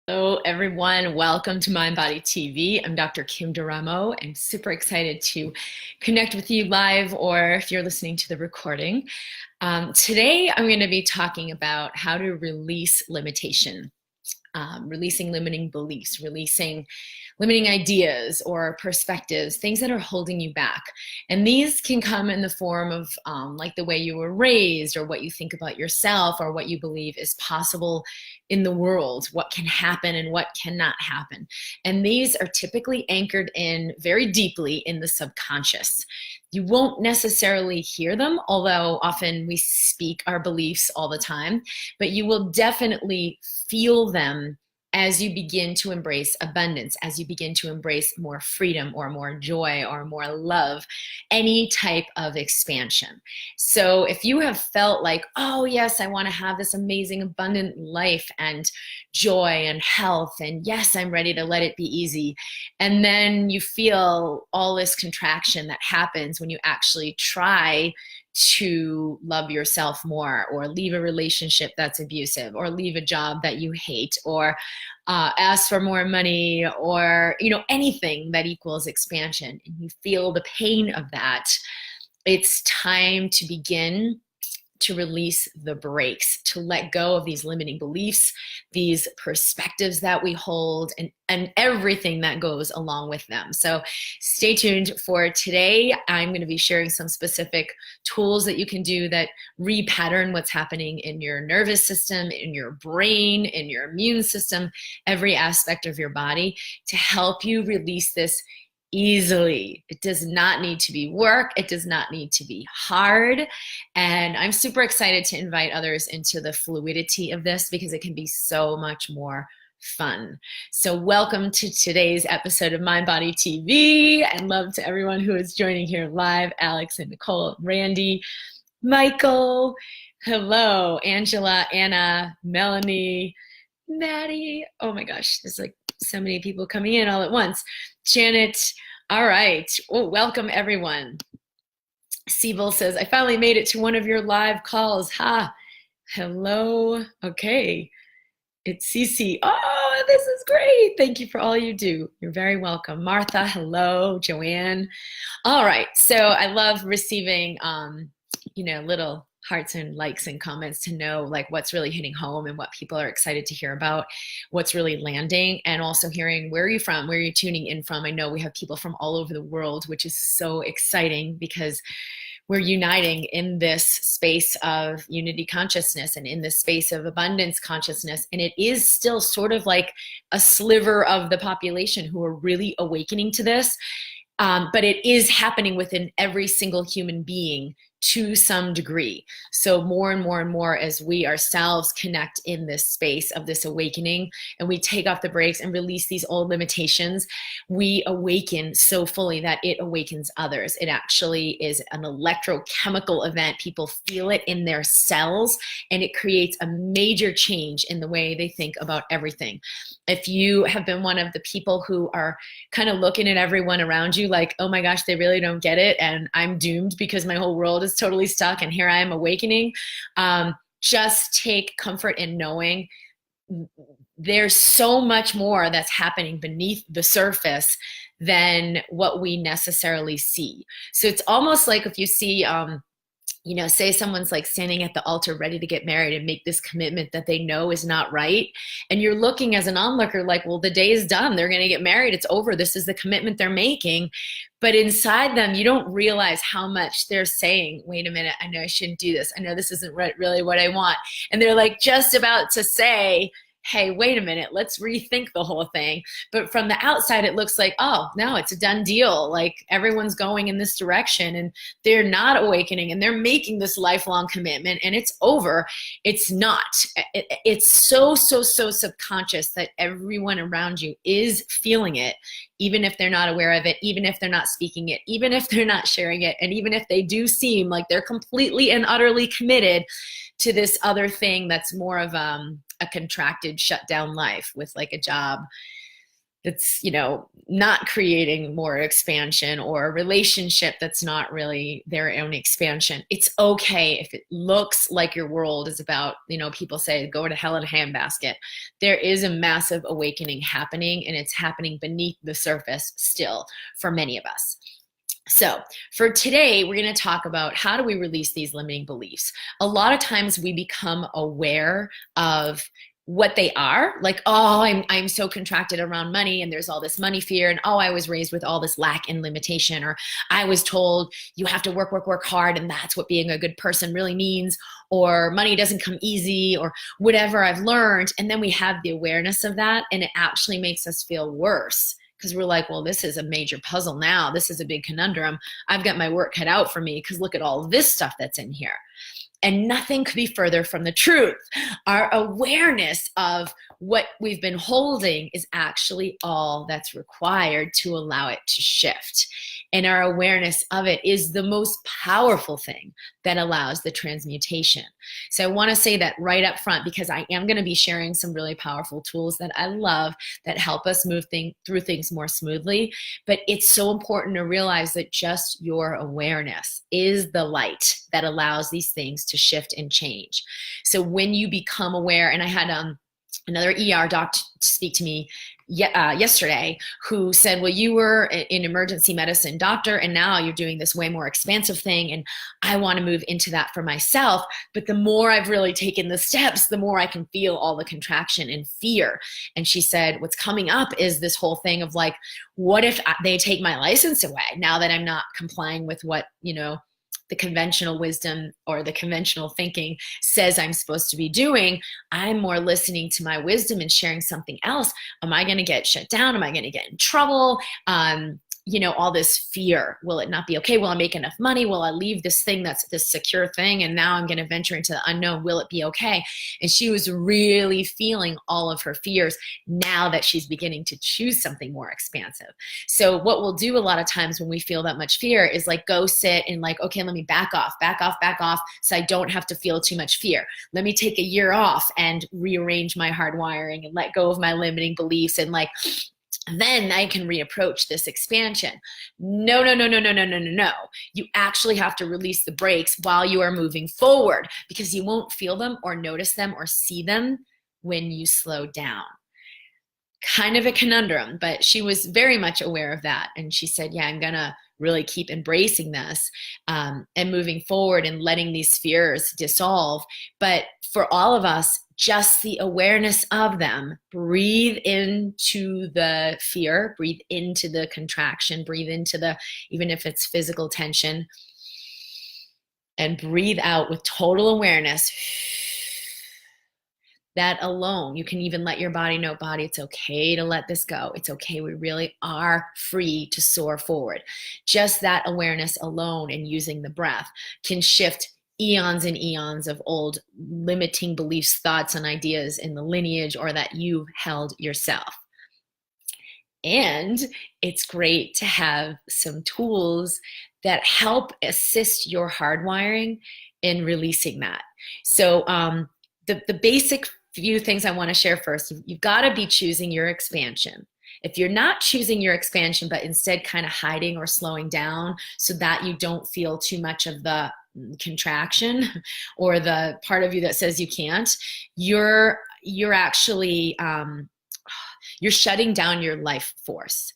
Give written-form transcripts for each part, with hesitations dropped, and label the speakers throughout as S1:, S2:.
S1: Hello, everyone. Welcome to MindBody TV. I'm Dr. Kim Duramo. I'm super excited to connect with you live or if you're listening to the recording. Today, I'm going to be talking about how to release limitation, releasing limiting beliefs, releasing limiting ideas or perspectives, things that are holding you back. And these can come in the form of like the way you were raised or what you think about yourself or what you believe is possible in the world, what can happen and what cannot happen. And these are typically anchored in very deeply in the subconscious. You won't necessarily hear them, although often we speak our beliefs all the time, but you will definitely feel them as you begin to embrace abundance, as you begin to embrace more freedom or more joy or more love, any type of expansion. So if you have felt like, oh yes, I want to have this amazing abundant life and joy and health, and yes, I'm ready to let it be easy, and then you feel all this contraction that happens when you actually try to love yourself more, or leave a relationship that's abusive, or leave a job that you hate, or ask for more money, or anything that equals expansion, and you feel the pain of that, it's time to begin to release the brakes, to let go of these limiting beliefs, these perspectives that we hold, and everything that goes along with them. So stay tuned for today. I'm going to be sharing some specific tools that you can do that repattern what's happening in your nervous system, in your brain, in your immune system, every aspect of your body, to help you release this easily. It does not need to be work. It does not need to be hard. And I'm super excited to invite others into the fluidity of this because it can be so much more fun. So welcome to today's episode of MindBody TV, and love to everyone who is joining here live, Alex and Nicole, Randy, Michael, hello, Angela, Anna, Melanie, Maddie. Oh my gosh, there's like so many people coming in all at once. Janet. All right. Well, welcome everyone. Siebel says, I finally made it to one of your live calls. Ha. Hello. Okay. It's Cece. Oh, this is great. Thank you for all you do. You're very welcome. Martha, hello. Joanne. All right. So I love receiving, little hearts and likes and comments to know like what's really hitting home and what people are excited to hear about, what's really landing, and also hearing where are you from, where are you tuning in from. I know we have people from all over the world, which is so exciting because we're uniting in this space of unity consciousness and in this space of abundance consciousness. And it is still sort of like a sliver of the population who are really awakening to this. But it is happening within every single human being to some degree. So more and more and more as we ourselves connect in this space of this awakening, and we take off the brakes and release these old limitations, we awaken so fully that it awakens others. It actually is an electrochemical event. People feel it in their cells, and it creates a major change in the way they think about everything. If you have been one of the people who are kind of looking at everyone around you like, oh my gosh, they really don't get it, and I'm doomed because my whole world is totally stuck and here I am awakening, just take comfort in knowing there's so much more that's happening beneath the surface than what we necessarily see. So it's almost like if you see say someone's like standing at the altar ready to get married and make this commitment that they know is not right. And you're looking as an onlooker like, well, the day is done. They're going to get married. It's over. This is the commitment they're making. But inside them, you don't realize how much they're saying, wait a minute, I know I shouldn't do this. I know this isn't really what I want. And they're like just about to say, hey, wait a minute, let's rethink the whole thing. But from the outside, it looks like, oh, no, it's a done deal. Like everyone's going in this direction and they're not awakening and they're making this lifelong commitment and it's over. It's not. It's so subconscious that everyone around you is feeling it, even if they're not aware of it, even if they're not speaking it, even if they're not sharing it, and even if they do seem like they're completely and utterly committed to this other thing that's more of a contracted, shut down life with like a job that's, you know, not creating more expansion, or a relationship that's not really their own expansion. It's okay if it looks like your world is about, you know, people say go to hell in a handbasket. There is a massive awakening happening, and it's happening beneath the surface still for many of us. So for today, we're going to talk about how do we release these limiting beliefs. A lot of times we become aware of what they are, like, oh, I'm so contracted around money, and there's all this money fear, and oh, I was raised with all this lack and limitation, or I was told you have to work hard, and that's what being a good person really means, or money doesn't come easy, or whatever I've learned. And then we have the awareness of that, and it actually makes us feel worse, because we're like, well, this is a major puzzle now. This is a big conundrum. I've got my work cut out for me, because look at all this stuff that's in here. And nothing could be further from the truth. Our awareness of what we've been holding is actually all that's required to allow it to shift. And our awareness of it is the most powerful thing that allows the transmutation. So I want to say that right up front, because I am going to be sharing some really powerful tools that I love that help us move through things more smoothly. But it's so important to realize that just your awareness is the light that allows these things to shift and change. So when you become aware, and I had another ER doc speak to me yesterday, who said, well, you were an emergency medicine doctor, and now you're doing this way more expansive thing, and I want to move into that for myself. But the more I've really taken the steps, the more I can feel all the contraction and fear. And she said, what's coming up is this whole thing of like, what if they take my license away now that I'm not complying with what, you know, the conventional wisdom or the conventional thinking says I'm supposed to be doing? I'm more listening to my wisdom and sharing something else. Am I going to get shut down? Am I going to get in trouble? You know, all this fear. Will it not be okay? Will I make enough money? Will I leave this thing that's this secure thing, and now I'm going to venture into the unknown? Will it be okay? And she was really feeling all of her fears now that she's beginning to choose something more expansive. So what we'll do a lot of times when we feel that much fear is like go sit and like, okay, let me back off, so I don't have to feel too much fear. Let me take a year off and rearrange my hardwiring and let go of my limiting beliefs, and like, then I can reapproach this expansion. No. You actually have to release the brakes while you are moving forward, because you won't feel them or notice them or see them when you slow down. Kind of a conundrum, but she was very much aware of that. And she said, yeah, I'm going to really keep embracing this and moving forward and letting these fears dissolve. But for all of us, just the awareness of them, breathe into the fear, breathe into the contraction, breathe into the, even if it's physical tension, and breathe out with total awareness. That alone, you can even let your body know, body, it's okay to let this go. It's okay. We really are free to soar forward. Just that awareness alone, and using the breath, can shift eons and eons of old limiting beliefs, thoughts, and ideas in the lineage or that you've held yourself. And it's great to have some tools that help assist your hardwiring in releasing that. So the basic few things I want to share first, you've got to be choosing your expansion. If you're not choosing your expansion, but instead kind of hiding or slowing down so that you don't feel too much of the contraction or the part of you that says you can't, you're actually you're shutting down your life force.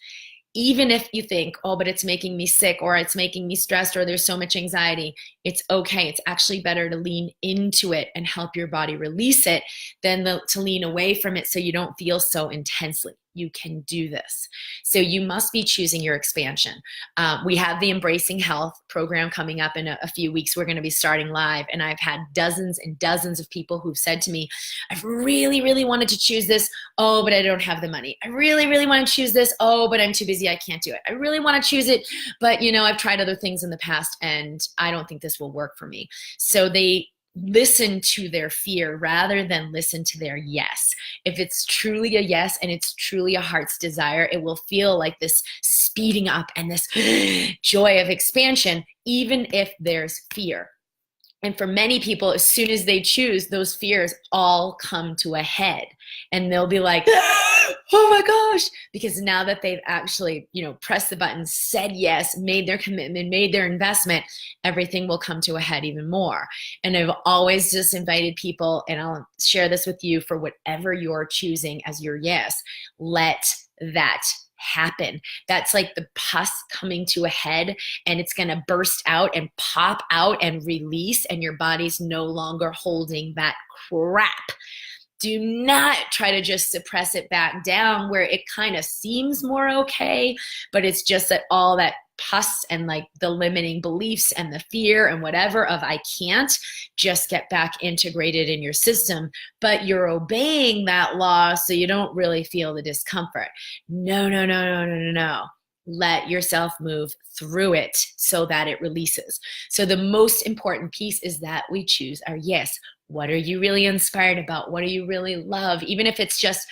S1: Even if you think, oh, but it's making me sick, or it's making me stressed, or there's so much anxiety, it's okay. It's actually better to lean into it and help your body release it than to lean away from it so you don't feel so intensely. You can do this. So you must be choosing your expansion. We have the Embracing Health program coming up in a few weeks. We're going to be starting live, and I've had dozens and dozens of people who've said to me, I've really, really wanted to choose this. Oh, but I don't have the money. I really, really want to choose this. Oh, but I'm too busy. I can't do it. I really want to choose it, but you know, I've tried other things in the past and I don't think this will work for me. So they listen to their fear rather than listen to their yes. If it's truly a yes and it's truly a heart's desire, it will feel like this speeding up and this joy of expansion, even if there's fear. And for many people, as soon as they choose, those fears all come to a head and they'll be like, oh my gosh, because now that they've actually, pressed the button, said yes, made their commitment, made their investment, everything will come to a head even more. And I've always just invited people, and I'll share this with you, for whatever you're choosing as your yes, let that happen. That's like the pus coming to a head, and it's going to burst out and pop out and release, and your body's no longer holding that crap. Do not try to just suppress it back down where it kind of seems more okay, but it's just that all that pus and like the limiting beliefs and the fear and whatever of I can't just get back integrated in your system, but you're obeying that law so you don't really feel the discomfort. No, no, no, no, no, no, no. Let yourself move through it so that it releases. So the most important piece is that we choose our yes. What are you really inspired about? What do you really love? Even if it's just,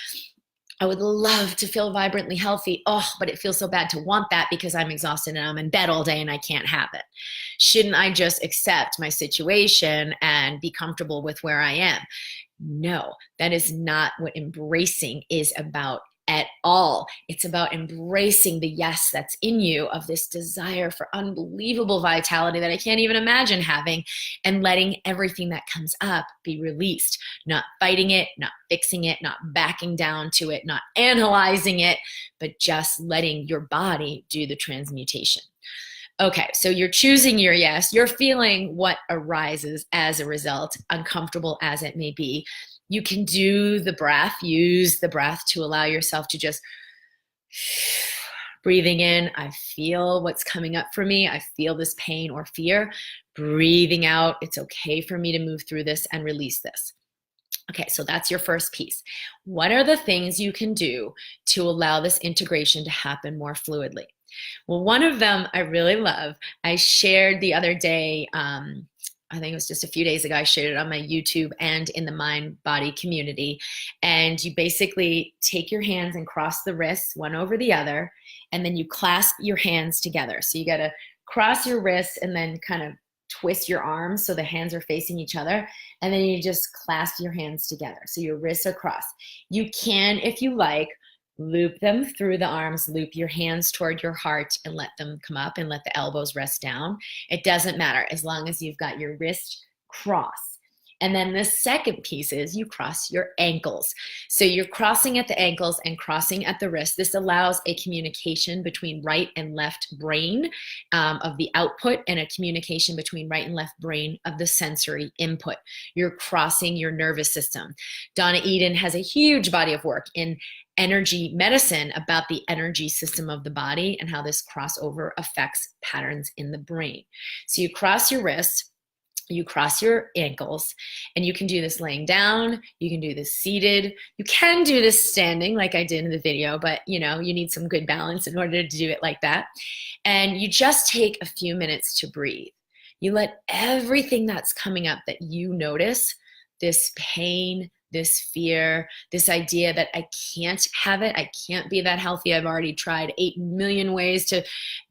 S1: I would love to feel vibrantly healthy. Oh, but it feels so bad to want that because I'm exhausted and I'm in bed all day and I can't have it. Shouldn't I just accept my situation and be comfortable with where I am? No, that is not what embracing is about at all. It's about embracing the yes that's in you, of this desire for unbelievable vitality that I can't even imagine having, and letting everything that comes up be released, not fighting it, not fixing it, not backing down to it, not analyzing it, but just letting your body do the transmutation. Okay, so you're choosing your yes, you're feeling what arises as a result, uncomfortable as it may be. You can do the breath, use the breath to allow yourself to just breathing in. I feel what's coming up for me. I feel this pain or fear. Breathing out. It's okay for me to move through this and release this. Okay, so that's your first piece. What are the things you can do to allow this integration to happen more fluidly? Well, one of them I really love, I shared the other day, I think it was just a few days ago, I shared it on my YouTube and in the MindBody community. And you basically take your hands and cross the wrists one over the other, and then you clasp your hands together. So you got to cross your wrists and then kind of twist your arms so the hands are facing each other, and then you just clasp your hands together. So your wrists are crossed. You can, if you like, loop them through the arms, loop your hands toward your heart and let them come up, and let the elbows rest down. It doesn't matter as long as you've got your wrist crossed. And then the second piece is you cross your ankles. So you're crossing at the ankles and crossing at the wrist. This allows a communication between right and left brain of the output, and a communication between right and left brain of the sensory input. You're crossing your nervous system. Donna Eden has a huge body of work in energy medicine about the energy system of the body and how this crossover affects patterns in the brain. So you cross your wrists, you cross your ankles, and you can do this laying down, you can do this seated, you can do this standing like I did in the video, but you need some good balance in order to do it like that. And you just take a few minutes to breathe. You let everything that's coming up that you notice, this pain, this fear, this idea that I can't have it, I can't be that healthy, I've already tried 8 million ways to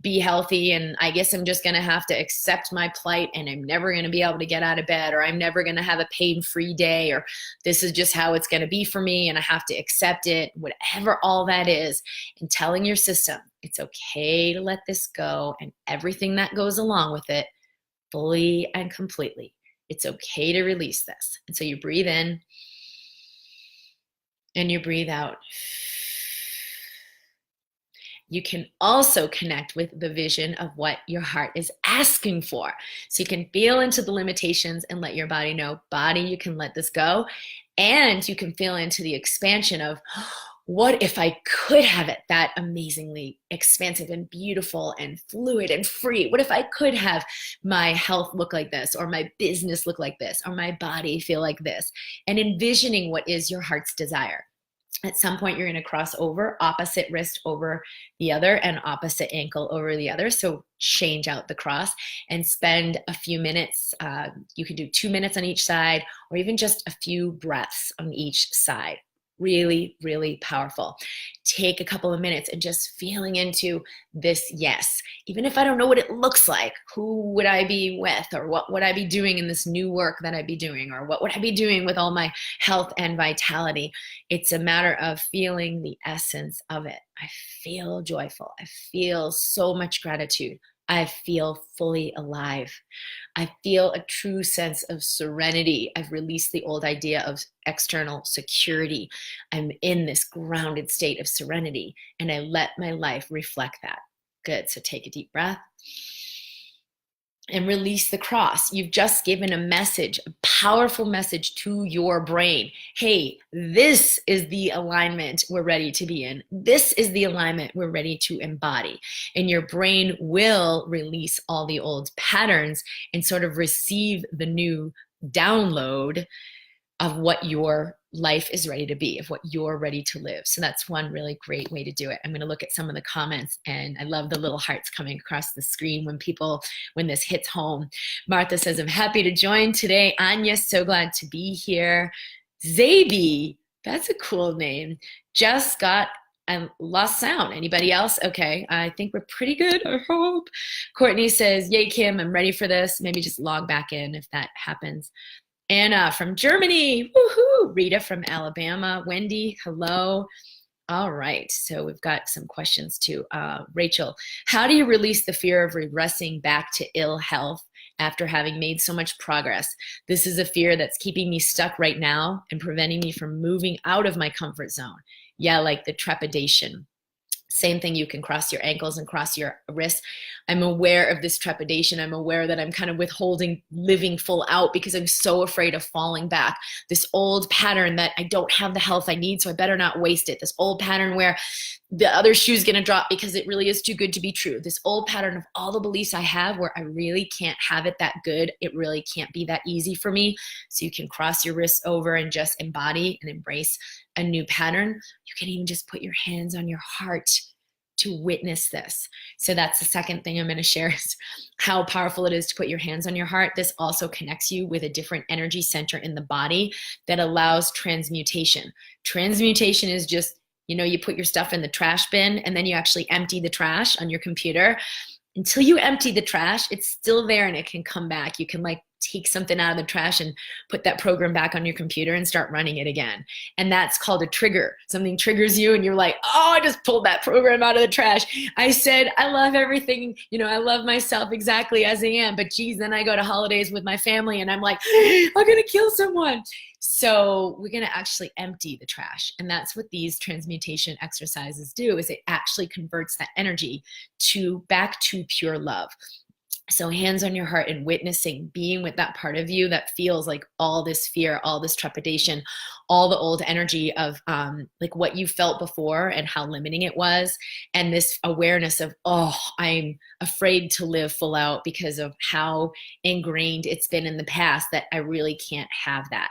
S1: be healthy, and I guess I'm just gonna have to accept my plight, and I'm never gonna be able to get out of bed, or I'm never gonna have a pain-free day, or this is just how it's gonna be for me and I have to accept it, whatever all that is, and telling your system it's okay to let this go and everything that goes along with it fully and completely. It's okay to release this. And so you breathe in, and you breathe out. You can also connect with the vision of what your heart is asking for. So you can feel into the limitations and let your body know, body, you can let this go. And you can feel into the expansion of, what if I could have it that amazingly expansive and beautiful and fluid and free? What if I could have my health look like this, or my business look like this, or my body feel like this? And envisioning what is your heart's desire. At some point, you're going to cross over, opposite wrist over the other and opposite ankle over the other. So change out the cross and spend a few minutes. You can do 2 minutes on each side, or even just a few breaths on each side. Really, really powerful. Take a couple of minutes and just feeling into this yes. Even if I don't know what it looks like, who would I be with, or what would I be doing in this new work that I'd be doing, or what would I be doing with all my health and vitality? It's a matter of feeling the essence of it. I feel joyful. I feel so much gratitude. I feel fully alive. I feel a true sense of serenity. I've released the old idea of external security. I'm in this grounded state of serenity, and I let my life reflect that. Good. So take a deep breath and release the cross. You've just given a message, a powerful message to your brain. Hey, this is the alignment we're ready to be in. This is the alignment we're ready to embody. And your brain will release all the old patterns and sort of receive the new download of what your life is ready to be, of what you're ready to live. So that's one really great way to do it. I'm going to look at some of the comments, and I love the little hearts coming across the screen when this hits home. Martha says, I'm happy to join today. Anya, so glad to be here. Zabi, that's a cool name. Just got I lost sound. Anybody else? Okay, I think we're pretty good, I hope. Courtney says, yay, Kim, I'm ready for this. Maybe just log back in if that happens. Anna from Germany, woohoo! Rita from Alabama, Wendy, hello. All right, so we've got some questions too. Rachel, how do you release the fear of regressing back to ill health after having made so much progress? This is a fear that's keeping me stuck right now and preventing me from moving out of my comfort zone. Yeah, like the trepidation. Same thing, you can cross your ankles and cross your wrists. I'm aware of this trepidation. I'm aware that I'm kind of withholding living full out because I'm so afraid of falling back. This old pattern that I don't have the health I need, so I better not waste it. This old pattern where the other shoe's gonna drop because it really is too good to be true. This old pattern of all the beliefs I have where I really can't have it that good. It really can't be that easy for me. So you can cross your wrists over and just embody and embrace a new pattern. You can even just put your hands on your heart to witness this. So that's the second thing I'm going to share is how powerful it is to put your hands on your heart. This also connects you with a different energy center in the body that allows transmutation. Transmutation is just, you put your stuff in the trash bin and then you actually empty the trash on your computer. Until you empty the trash, it's still there and it can come back. You can take something out of the trash and put that program back on your computer and start running it again. And that's called a trigger. Something triggers you and you're like, oh, I just pulled that program out of the trash. I said, I love everything. I love myself exactly as I am. But geez, then I go to holidays with my family and I'm like, I'm going to kill someone. So we're going to actually empty the trash. And that's what these transmutation exercises do, is it actually converts that energy back to pure love. So hands on your heart and witnessing, being with that part of you that feels like all this fear, all this trepidation, all the old energy of what you felt before and how limiting it was. And this awareness of, oh, I'm afraid to live full out because of how ingrained it's been in the past that I really can't have that.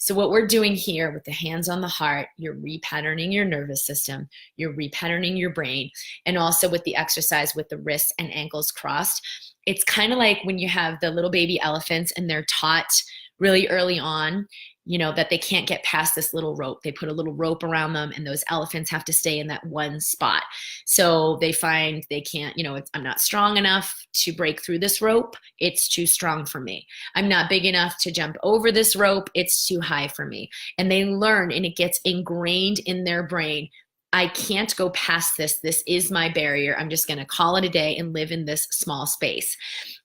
S1: So what we're doing here with the hands on the heart, you're repatterning your nervous system, you're repatterning your brain, and also with the exercise with the wrists and ankles crossed. It's kind of like when you have the little baby elephants and they're taught really early on, that they can't get past this little rope. They put a little rope around them and those elephants have to stay in that one spot. So they find they can't, I'm not strong enough to break through this rope. It's too strong for me. I'm not big enough to jump over this rope. It's too high for me. And they learn, and it gets ingrained in their brain. I can't go past this. This is my barrier. I'm just going to call it a day and live in this small space.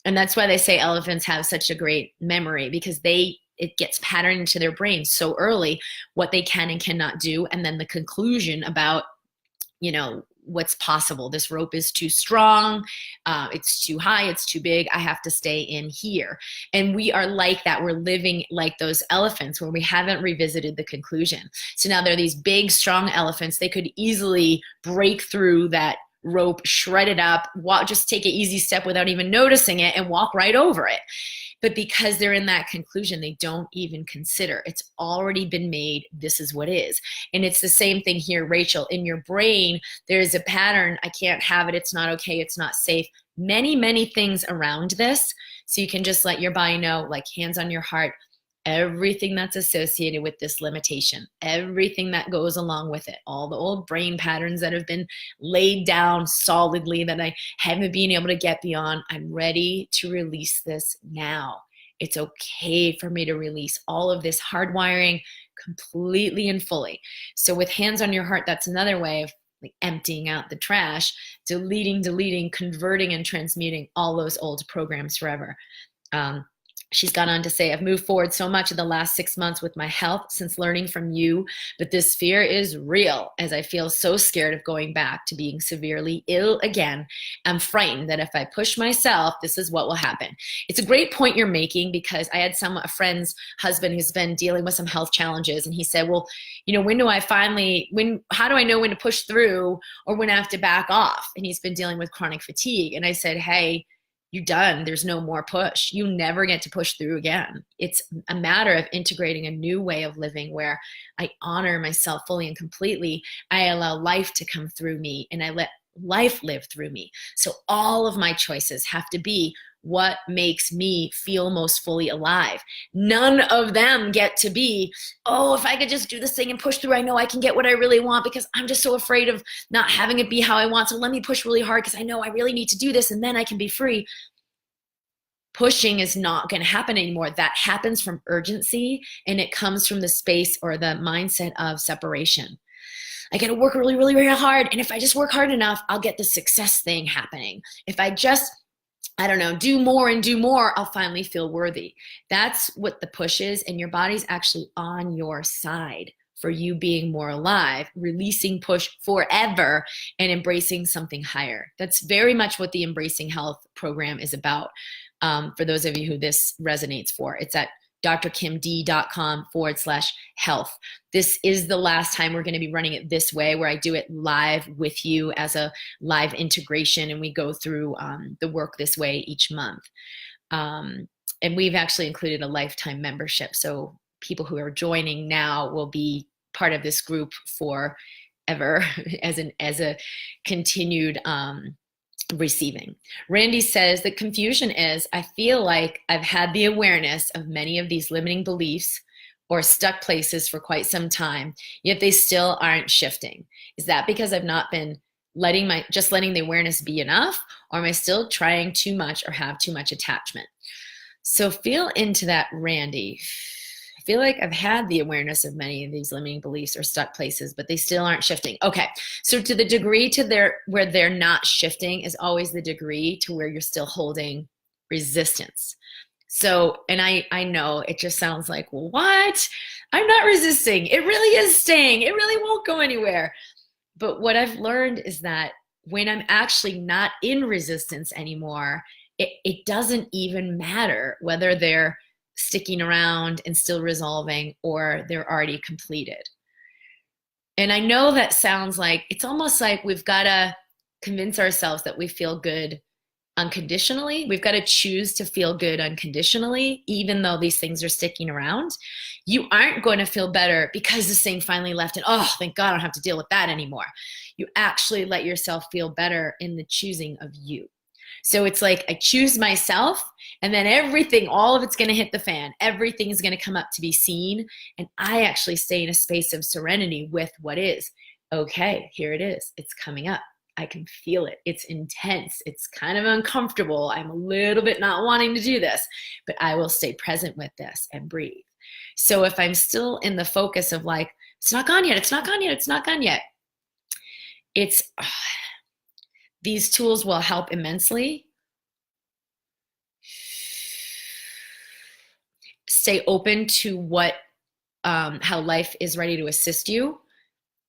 S1: And that's why they say elephants have such a great memory, because it gets patterned into their brain so early what they can and cannot do. And then the conclusion about, what's possible. This rope is too strong. It's too high. It's too big. I have to stay in here. And we are like that. We're living like those elephants where we haven't revisited the conclusion. So now there are these big, strong elephants. They could easily break through that rope, shred it up, just take an easy step without even noticing it and walk right over it. But because they're in that conclusion, they don't even consider. It's already been made. This is what is. And it's the same thing here, Rachel. In your brain, there's a pattern. I can't have it. It's not okay. It's not safe. Many, many things around this. So you can just let your body know, like hands on your heart, everything that's associated with this limitation, everything that goes along with it, all the old brain patterns that have been laid down solidly that I haven't been able to get beyond. I'm ready to release this now. It's okay for me to release all of this hardwiring completely and fully. So with hands on your heart, that's another way of like emptying out the trash, deleting, converting, and transmuting all those old programs forever. She's gone on to say, I've moved forward so much in the last 6 months with my health since learning from you, but this fear is real as I feel so scared of going back to being severely ill again. I'm frightened that if I push myself, this is what will happen. It's a great point you're making, because I had a friend's husband who's been dealing with some health challenges, and he said, well, you know, how do I know when to push through or when I have to back off? And he's been dealing with chronic fatigue. And I said, hey, you're done. There's no more push. You never get to push through again. It's a matter of integrating a new way of living where I honor myself fully and completely. I allow life to come through me, and I let life live through me. So all of my choices have to be what makes me feel most fully alive. None of them get to be, oh, if I could just do this thing and push through, I know I can get what I really want, because I'm just so afraid of not having it be how I want. So let me push really hard because I know I really need to do this, and then I can be free. Pushing is not going to happen anymore. That happens from urgency, and it comes from the space or the mindset of separation. I got to work really, really, really hard. And if I just work hard enough, I'll get the success thing happening. If I just, I don't know, do more and do more, I'll finally feel worthy. That's what the push is. And your body's actually on your side for you being more alive, releasing push forever and embracing something higher. That's very much what the Embracing Health program is about. For those of you who this resonates for, it's at drkimd.com/health. This is the last time we're going to be running it this way, where I do it live with you as a live integration, and we go through the work this way each month. And we've actually included a lifetime membership. So people who are joining now will be part of this group forever as a continued receiving. Randy says the confusion is, I feel like I've had the awareness of many of these limiting beliefs or stuck places for quite some time, yet they still aren't shifting. Is that because I've not been letting the awareness be enough, or am I still trying too much or have too much attachment? So feel into that, Randy. I feel like I've had the awareness of many of these limiting beliefs or stuck places, but they still aren't shifting. Okay, so to the degree where they're not shifting is always the degree to where you're still holding resistance. So, and I know it just sounds like, well, what? I'm not resisting. It really is staying. It really won't go anywhere. But what I've learned is that when I'm actually not in resistance anymore, it doesn't even matter whether they're sticking around and still resolving or they're already completed. And I know that sounds like, it's almost like we've got to convince ourselves that we feel good unconditionally. We've got to choose to feel good unconditionally, even though these things are sticking around. You aren't going to feel better because this thing finally left and, oh, thank God I don't have to deal with that anymore. You actually let yourself feel better in the choosing of you. So it's like I choose myself, and then everything, all of it's going to hit the fan. Everything is going to come up to be seen. And I actually stay in a space of serenity with what is. Okay, here it is. It's coming up. I can feel it. It's intense. It's kind of uncomfortable. I'm a little bit not wanting to do this, but I will stay present with this and breathe. So if I'm still in the focus of like, it's not gone yet, it's not gone yet, it's not gone yet, these tools will help immensely. Stay open to what, how life is ready to assist you,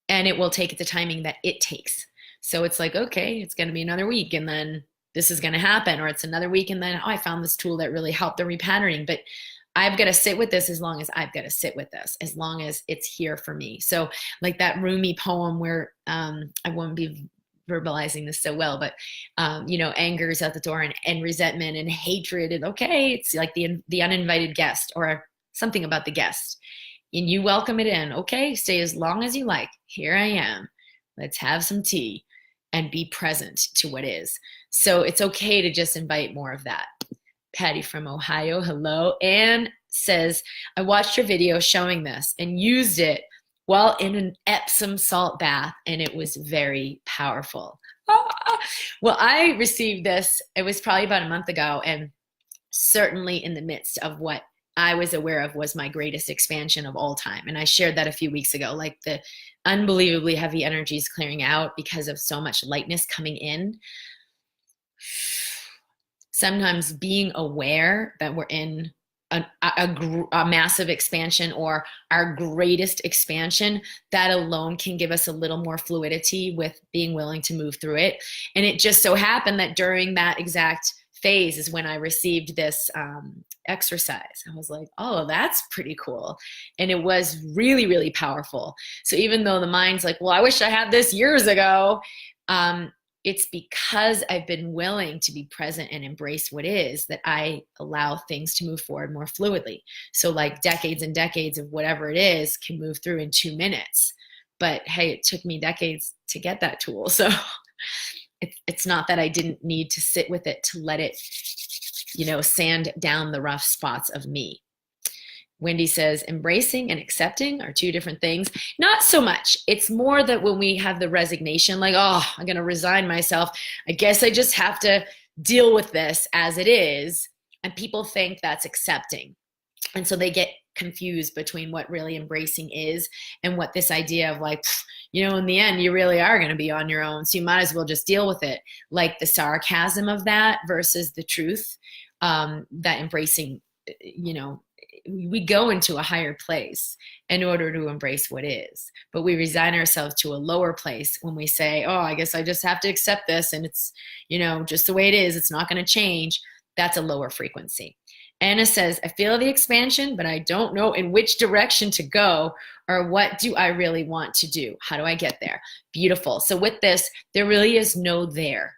S1: and it will take the timing that it takes. So it's like, okay, it's going to be another week, and then this is going to happen, or it's another week, and then, oh, I found this tool that really helped the repatterning. But I've got to sit with this as long as I've got to sit with this, as long as it's here for me. So like that Rumi poem where I won't be verbalizing this so well, but anger is at the door, and resentment and hatred, and okay, it's like the uninvited guest, or something about the guest, and you welcome it in. Okay, stay as long as you like. Here I am. Let's have some tea and be present to what is. So it's okay to just invite more of that. Patty from Ohio, hello. And says, I watched your video showing this and used it while in an Epsom salt bath, and it was very powerful. Well, I received this, it was probably about a month ago, and certainly in the midst of what I was aware of was my greatest expansion of all time. And I shared that a few weeks ago, like the unbelievably heavy energies clearing out because of so much lightness coming in. Sometimes being aware that we're in a massive expansion or our greatest expansion, that alone can give us a little more fluidity with being willing to move through it. And it just so happened that during that exact phase is when I received this exercise. I was like, oh, that's pretty cool. And it was really, really powerful. So even though the mind's like, well, I wish I had this years ago, it's because I've been willing to be present and embrace what is that I allow things to move forward more fluidly. So like decades and decades of whatever it is can move through in 2 minutes. But hey, it took me decades to get that tool. So it's not that I didn't need to sit with it to let it, sand down the rough spots of me. Wendy says, embracing and accepting are two different things. Not so much. It's more that when we have the resignation, like, oh, I'm going to resign myself. I guess I just have to deal with this as it is. And people think that's accepting. And so they get confused between what really embracing is and what this idea of like, in the end, you really are going to be on your own. So you might as well just deal with it. Like the sarcasm of that versus the truth, that embracing, we go into a higher place in order to embrace what is, but we resign ourselves to a lower place when we say, oh, I guess I just have to accept this. And it's, just the way it is. It's not going to change. That's a lower frequency. Anna says, I feel the expansion, but I don't know in which direction to go or what do I really want to do? How do I get there? Beautiful. So with this, there really is no there.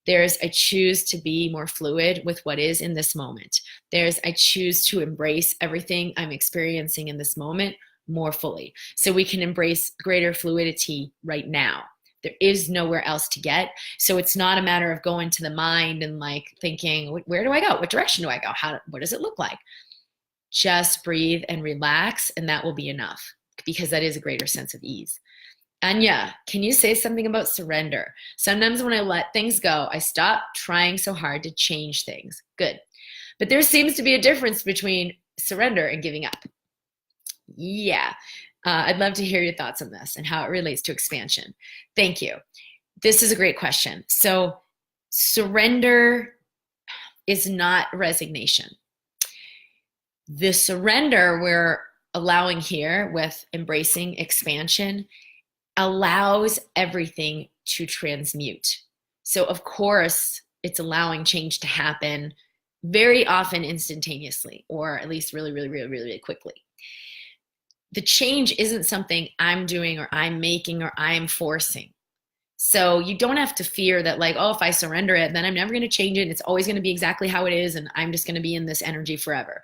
S1: There's I choose to be more fluid with what is in this moment. There's I choose to embrace everything I'm experiencing in this moment more fully. So we can embrace greater fluidity right now. There is nowhere else to get. So it's not a matter of going to the mind and like thinking, where do I go? What direction do I go? What does it look like? Just breathe and relax, and that will be enough because that is a greater sense of ease. Anya, can you say something about surrender? Sometimes when I let things go, I stop trying so hard to change things. Good. But there seems to be a difference between surrender and giving up. Yeah. I'd love to hear your thoughts on this and how it relates to expansion. Thank you. This is a great question. So surrender is not resignation. The surrender we're allowing here with embracing expansion allows everything to transmute. So of course, it's allowing change to happen very often instantaneously, or at least really, really, really, really, really quickly. The change isn't something I'm doing or I'm making or I'm forcing. So you don't have to fear that like, oh, if I surrender it, then I'm never going to change it. It's always going to be exactly how it is. And I'm just going to be in this energy forever.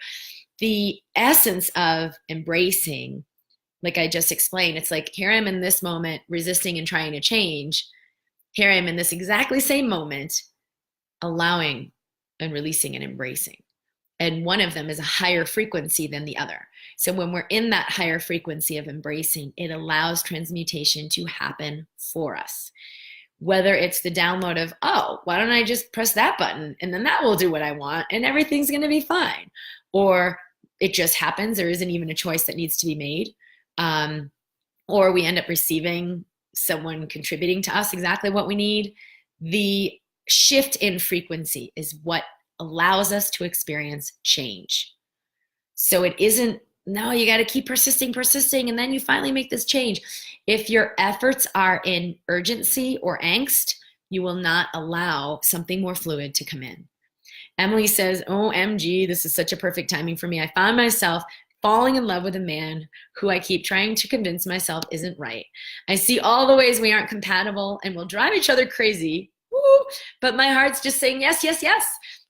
S1: The essence of embracing, like I just explained, it's like, here I am in this moment, resisting and trying to change. Here I am in this exactly same moment, allowing and releasing and embracing. And one of them is a higher frequency than the other. So when we're in that higher frequency of embracing, it allows transmutation to happen for us. Whether it's the download of, oh, why don't I just press that button and then that will do what I want and everything's going to be fine. Or it just happens. There isn't even a choice that needs to be made. Or we end up receiving someone contributing to us exactly what we need. The shift in frequency is what allows us to experience change. So it isn't, no, you got to keep persisting, and then you finally make this change. If your efforts are in urgency or angst, you will not allow something more fluid to come in. Emily says, OMG, this is such a perfect timing for me. I found myself falling in love with a man who I keep trying to convince myself isn't right. I see all the ways we aren't compatible and will drive each other crazy. Woo! But my heart's just saying yes, yes, yes.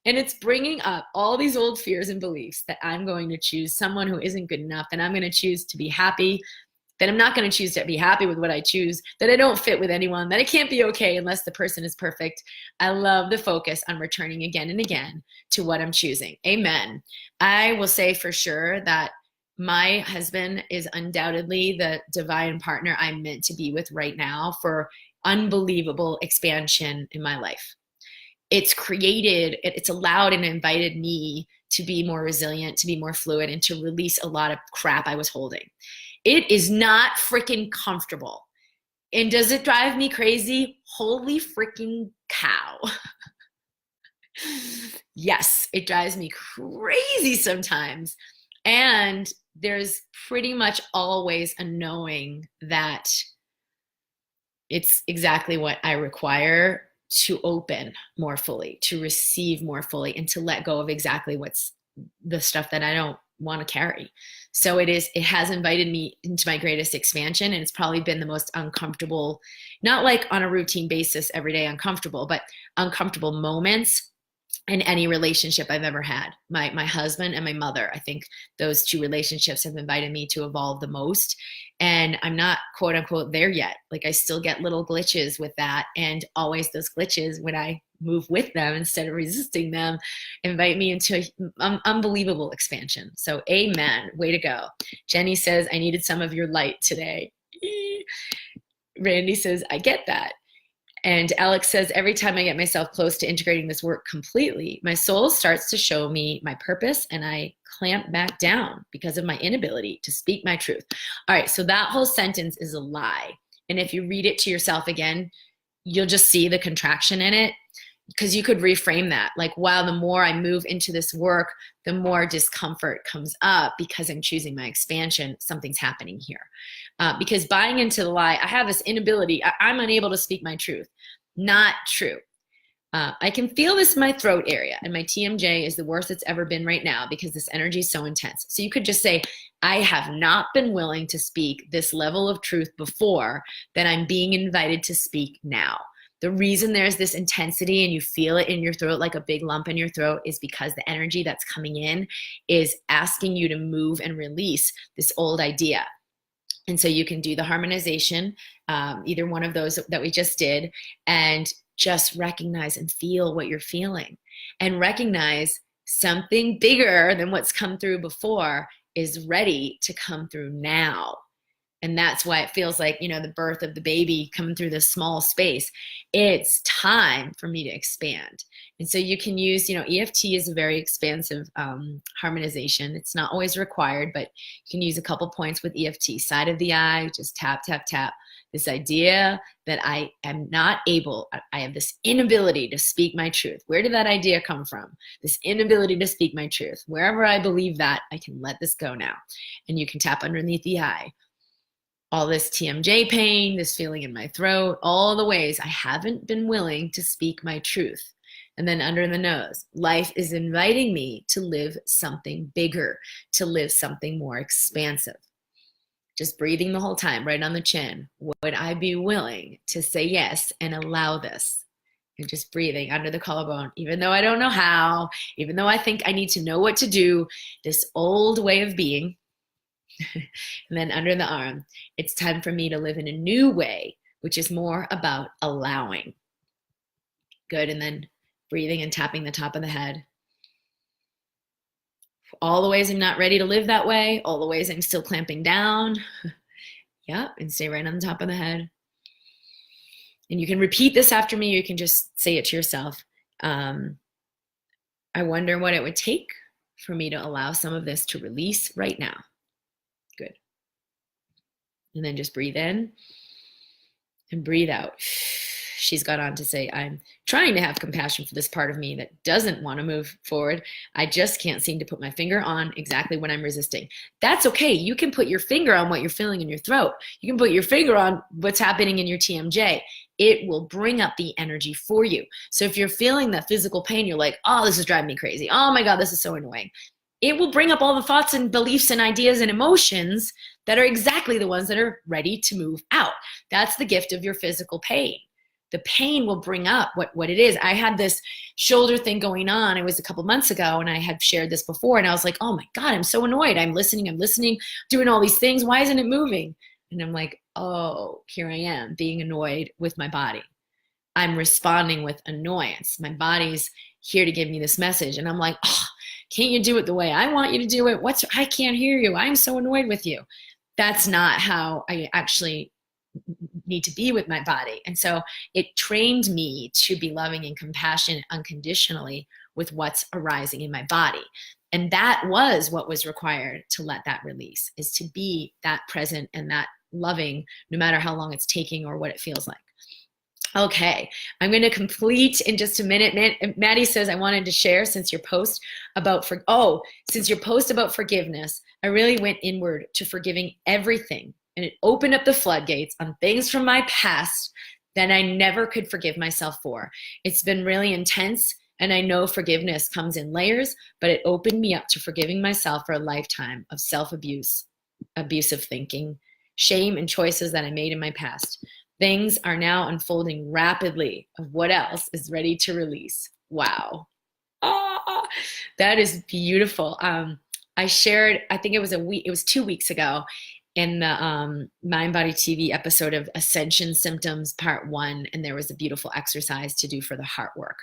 S1: And it's bringing up all these old fears and beliefs that I'm going to choose someone who isn't good enough, and I'm going to choose to be happy that I'm not going to choose to be happy with what I choose, that I don't fit with anyone, that I can't be okay unless the person is perfect. I love the focus on returning again and again to what I'm choosing. Amen. I will say for sure that my husband is undoubtedly the divine partner I'm meant to be with right now for unbelievable expansion in my life. It's allowed and invited me to be more resilient, to be more fluid, and to release a lot of crap I was holding. It is not freaking comfortable. And does it drive me crazy? Holy freaking cow. Yes, it drives me crazy sometimes. And there's pretty much always a knowing that it's exactly what I require to open more fully, to receive more fully, and to let go of exactly what's the stuff that I don't want to carry. So it has invited me into my greatest expansion, and it's probably been the most uncomfortable, not like on a routine basis every day uncomfortable, but uncomfortable moments in any relationship I've ever had. My husband and my mother, I think those two relationships have invited me to evolve the most. And I'm not quote unquote there yet. Like I still get little glitches with that. And always those glitches, when I move with them instead of resisting them, invite me into unbelievable expansion. So amen. Way to go. Jenny says, I needed some of your light today. Randy says, I get that. And Alex says, every time I get myself close to integrating this work completely, my soul starts to show me my purpose and I clamp back down because of my inability to speak my truth. All right, so that whole sentence is a lie. And if you read it to yourself again, you'll just see the contraction in it, because you could reframe that. Like, wow, the more I move into this work, the more discomfort comes up because I'm choosing my expansion. Something's happening here. Because buying into the lie, I have this inability, I'm unable to speak my truth. Not true. I can feel this in my throat area, and my TMJ is the worst it's ever been right now because this energy is so intense. So you could just say, I have not been willing to speak this level of truth before, that I'm being invited to speak now. The reason there's this intensity and you feel it in your throat like a big lump in your throat is because the energy that's coming in is asking you to move and release this old idea. And so you can do the harmonization, either one of those that we just did, and just recognize and feel what you're feeling, and recognize something bigger than what's come through before is ready to come through now. And that's why it feels like, the birth of the baby coming through this small space. It's time for me to expand. And so you can use, EFT is a very expansive harmonization. It's not always required, but you can use a couple points with EFT. Side of the eye, just tap, tap, tap. This idea that I am not able, I have this inability to speak my truth. Where did that idea come from? This inability to speak my truth. Wherever I believe that, I can let this go now. And you can tap underneath the eye. All this TMJ pain, this feeling in my throat, all the ways I haven't been willing to speak my truth. And then under the nose, life is inviting me to live something bigger, to live something more expansive. Just breathing the whole time, right on the chin. Would I be willing to say yes and allow this? And just breathing under the collarbone, even though I don't know how, even though I think I need to know what to do, this old way of being. And then under the arm, it's time for me to live in a new way, which is more about allowing. Good. And then breathing and tapping the top of the head. All the ways I'm not ready to live that way, all the ways I'm still clamping down. Yep. And stay right on the top of the head. And you can repeat this after me. You can just say it to yourself. I wonder what it would take for me to allow some of this to release right now. Good. And then just breathe in and breathe out. She's got on to say, I'm trying to have compassion for this part of me that doesn't want to move forward. I just can't seem to put my finger on exactly what I'm resisting. That's okay. You can put your finger on what you're feeling in your throat. You can put your finger on what's happening in your TMJ. It will bring up the energy for you. So if you're feeling that physical pain, you're like, oh, this is driving me crazy. Oh my God, this is so annoying. It will bring up all the thoughts and beliefs and ideas and emotions that are exactly the ones that are ready to move out. That's the gift of your physical pain. The pain will bring up what it is. I had this shoulder thing going on. It was a couple months ago, and I had shared this before, and I was like, oh my God, I'm so annoyed. I'm listening, doing all these things. Why isn't it moving? And I'm like, oh, here I am being annoyed with my body. I'm responding with annoyance. My body's here to give me this message. And I'm like, oh, can't you do it the way I want you to do it? I can't hear you. I'm so annoyed with you. That's not how I actually need to be with my body. And so it trained me to be loving and compassionate unconditionally with what's arising in my body. And that was what was required to let that release, is to be that present and that loving, no matter how long it's taking or what it feels like. Okay, I'm going to complete in just a minute. Maddie says, I wanted to share since your post about forgiveness, I really went inward to forgiving everything. And it opened up the floodgates on things from my past that I never could forgive myself for. It's been really intense. And I know forgiveness comes in layers, but it opened me up to forgiving myself for a lifetime of self-abuse, abusive thinking, shame, and choices that I made in my past. Things are now unfolding rapidly of what else is ready to release. Wow. That is beautiful. I shared, I think it was 2 weeks ago in the MindBody TV episode of Ascension Symptoms Part 1, and there was a beautiful exercise to do for the heart work.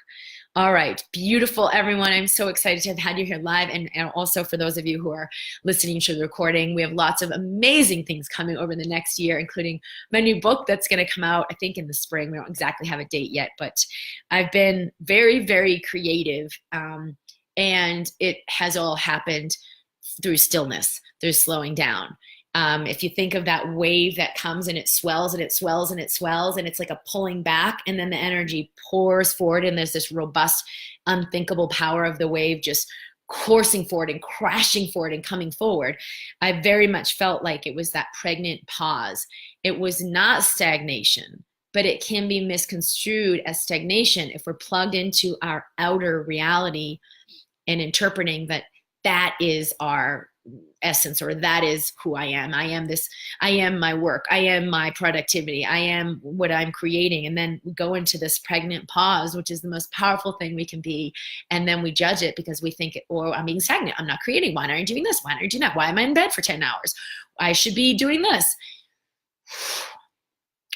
S1: All right, beautiful, everyone. I'm so excited to have had you here live, and also for those of you who are listening to the recording, we have lots of amazing things coming over the next year, including my new book that's going to come out, I think, in the spring. We don't exactly have a date yet, but I've been very, very creative, and it has all happened through stillness, through slowing down. If you think of that wave that comes and it swells and it swells and it swells, and it's like a pulling back, and then the energy pours forward, and there's this robust, unthinkable power of the wave just coursing forward and crashing forward and coming forward. I very much felt like it was that pregnant pause. It was not stagnation, but it can be misconstrued as stagnation if we're plugged into our outer reality and interpreting that is our essence, or that is who I am. I am this, I am my work, I am my productivity, I am what I'm creating. And then we go into this pregnant pause, which is the most powerful thing we can be. And then we judge it because we think, I'm being stagnant, I'm not creating. Why aren't you doing this? Why aren't you doing that? Why am I in bed for 10 hours? I should be doing this.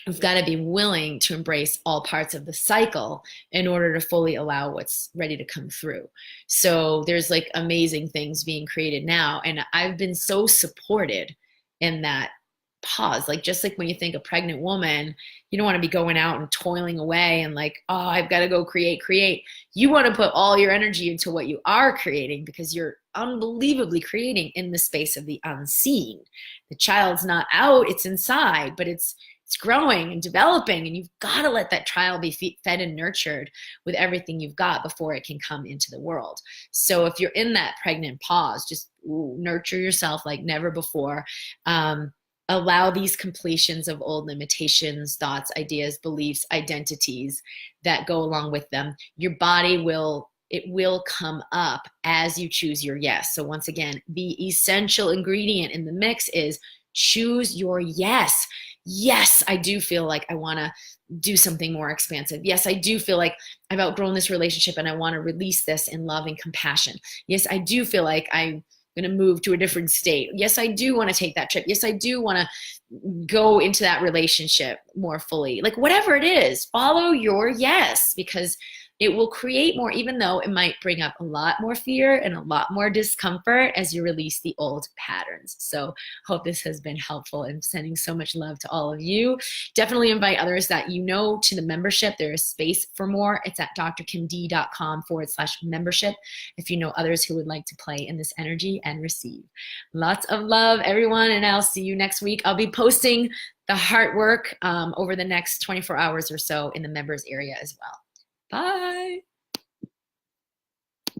S1: We've got to be willing to embrace all parts of the cycle in order to fully allow what's ready to come through. So there's like amazing things being created now. And I've been so supported in that pause. Like, just like when you think a pregnant woman, you don't want to be going out and toiling away and like, oh, I've got to go create. You want to put all your energy into what you are creating, because you're unbelievably creating in the space of the unseen. The child's not out, it's inside, but it's growing and developing, and you've got to let that child be fed and nurtured with everything you've got before it can come into the world. So if you're in that pregnant pause, just nurture yourself like never before. Allow these completions of old limitations, thoughts, ideas, beliefs, identities that go along with them. Your body will come up as you choose your yes. So once again, the essential ingredient in the mix is choose your yes. Yes, I do feel like I want to do something more expansive. Yes, I do feel like I've outgrown this relationship and I want to release this in love and compassion. Yes, I do feel like I'm going to move to a different state. Yes, I do want to take that trip. Yes, I do want to go into that relationship more fully. Like, whatever it is, follow your yes, because it will create more, even though it might bring up a lot more fear and a lot more discomfort as you release the old patterns. So hope this has been helpful, and sending so much love to all of you. Definitely invite others that you know to the membership. There is space for more. It's at drkimd.com/membership if you know others who would like to play in this energy and receive. Lots of love, everyone, and I'll see you next week. I'll be posting the heart work over the next 24 hours or so in the members area as well. Bye.